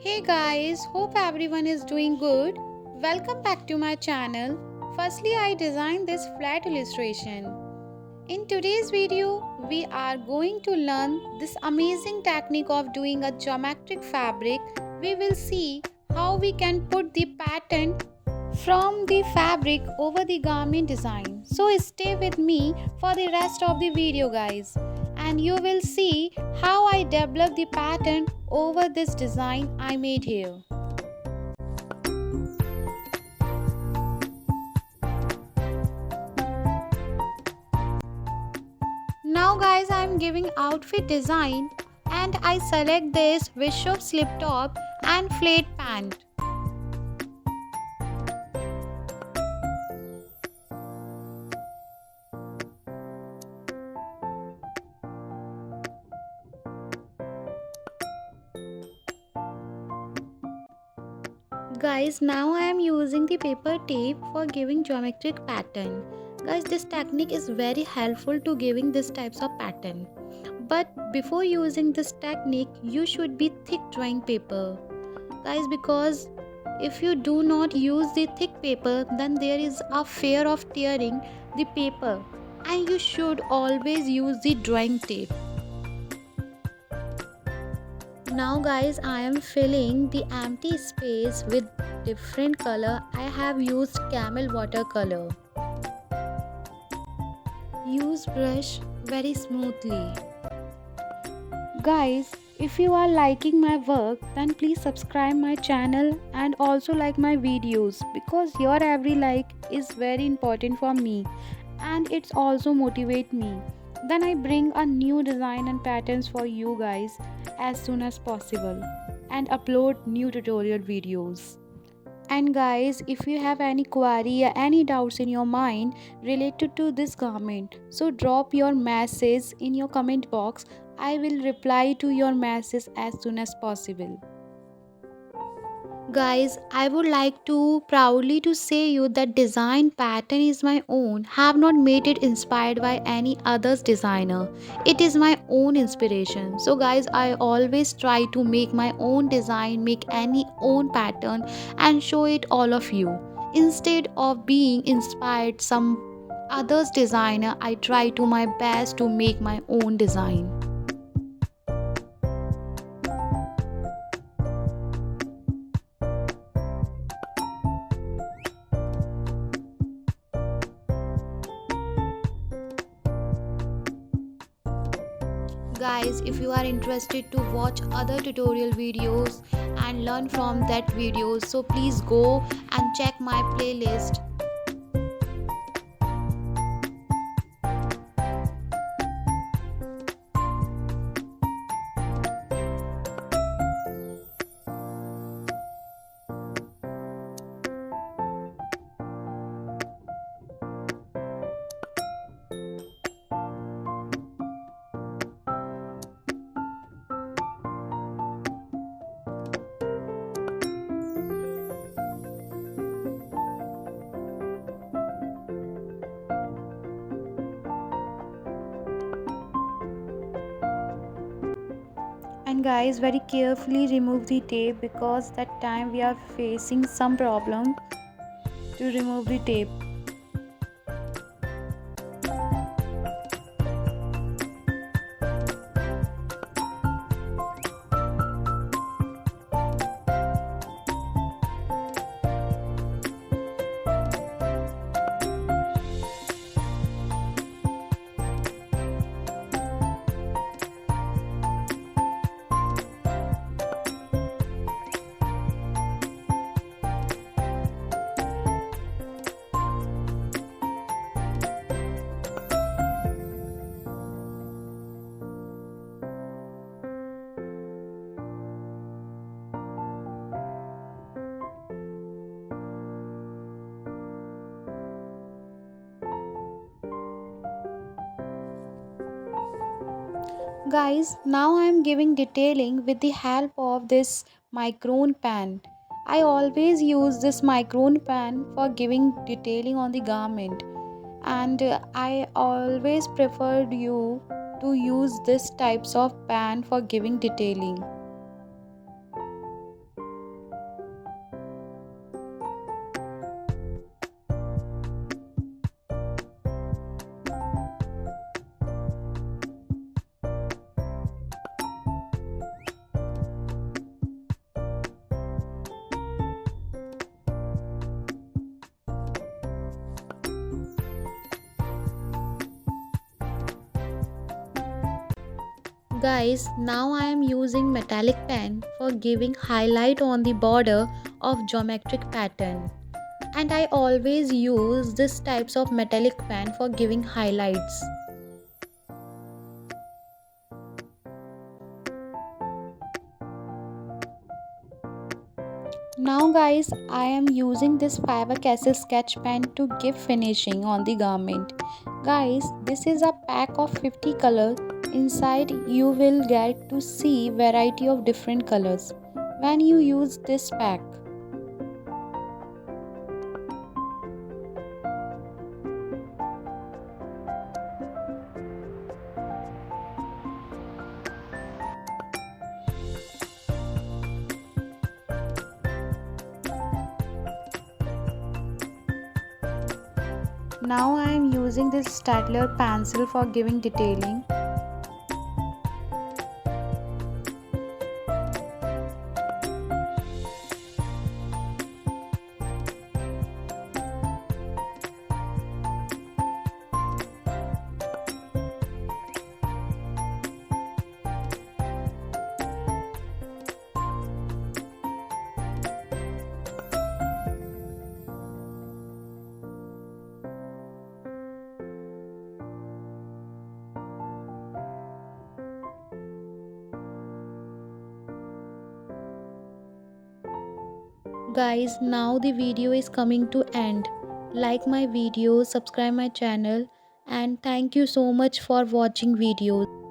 Hey guys, hope everyone is doing good. Welcome back to my channel. Firstly, I designed this flat illustration. In today's video, we are going to learn this amazing technique of doing a geometric fabric. We will see how we can put the pattern from the fabric over the garment design. So stay with me for the rest of the video guys, and you will see how I develop the pattern over this design I made here. Now guys, I am giving outfit design and I select this Bishop slip top and flat pant. Guys, now I am using the paper tape for giving geometric pattern. Guys, this technique is very helpful to giving this types of pattern. But before using this technique, you should be thick drawing paper. Guys, because if you do not use the thick paper, then there is a fear of tearing the paper, and you should always use the drawing tape. Now guys, I am filling the empty space with different color. I have used Camel watercolor. Use brush very smoothly. Guys, if you are liking my work, then please subscribe my channel and also like my videos, because your every like is very important for me and it's also motivate me. Then I bring a new design and patterns for you guys as soon as possible and upload new tutorial videos. And guys, if you have any query or any doubts in your mind related to this garment, so drop your message in your comment box. I will reply to your message as soon as possible. Guys, I would like to proudly to say you that design pattern is my own. Have not made it inspired by any other's designer. It is my own inspiration. So guys, I always try to make my own design, make any own pattern and show it all of you. Instead of being inspired some others designer, I try to my best to make my own design. Guys, if you are interested to watch other tutorial videos and learn from that videos, so please go and check my playlist. And guys, very carefully remove the tape, because that time we are facing some problem to remove the tape. Guys, now I am giving detailing with the help of this micron pen. I always use this micron pen for giving detailing on the garment, and I always preferred you to use this types of pen for giving detailing. Guys, now I am using metallic pen for giving highlight on the border of geometric pattern. And I always use this types of metallic pen for giving highlights. Now guys, I am using this Faber-Castell sketch pen to give finishing on the garment. Guys, this is a pack of 50 colors. Inside you will get to see variety of different colors when you use this pack. Now I am using this Staedtler pencil for giving detailing. Guys, now the video is coming to end. Like my videos, subscribe my channel, and thank you so much for watching videos.